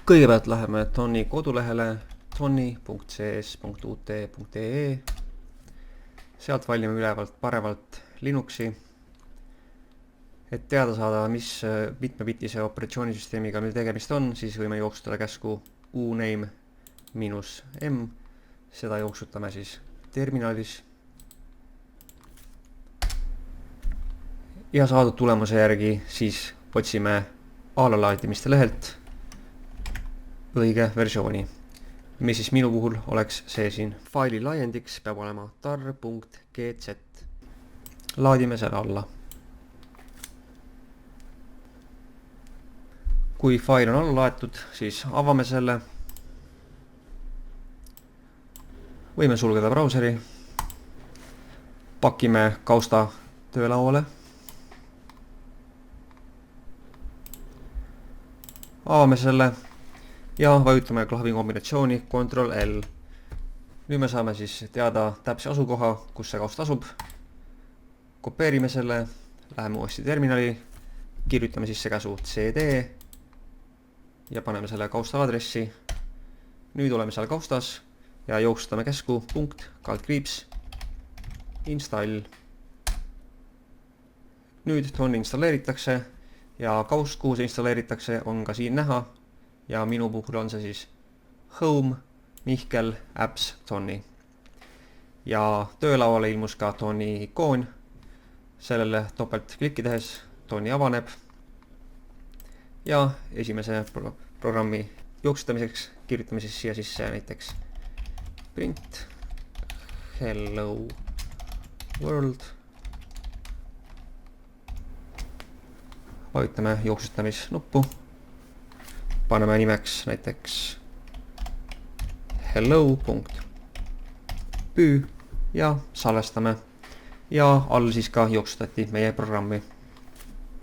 Kõigepealt läheme Tonni kodulehele tonni.cs.ut.ee. Sealt valime ülevalt paremalt Linuxi. Et teada saada, mis mitmebitise operatsioonisüsteemiga meil tegemist on, siis võime jooksutada käsku uname -m. Seda jooksutame siis terminalis. Ja saadud tulemuse järgi siis otsime allalaadimiste lehelt õige versiooni, mis siis minu puhul oleks see siin. Faili laiendiks peab olema tar.gz. Laadime selle alla. Kui fail on alla laetud, siis avame selle. Võime sulgeda brauseri. Pakime kausta töölauale. Avame selle ja vajutame klahvi kombinatsiooni Ctrl-L. Nüüd me saame siis teada täpse asukoha, kus see kaust asub. Kopeerime selle, läheme uuesti terminali, kirjutame sisse käsu cd ja paneme selle kausta aadressi. Nüüd oleme seal kaustas ja jooksutame käsku ..install. Nüüd Tonni installeeritakse ja kaust, kuhu see installeeritakse, on ka siin näha. Ja minu puhul on see siis Home, Mihkel, Apps, Tonni. Ja töölauale ilmus ka Tonni ikoon. Sellele topelt klikki tehes Tonni avaneb. Ja esimese programmi jooksutamiseks kirjutame siis siia sisse näiteks print hello world. Vajutame jooksutamisnuppu. Paneme nimeks näiteks hello.py ja salvestame. Ja all siis ka jooksutati meie programmi.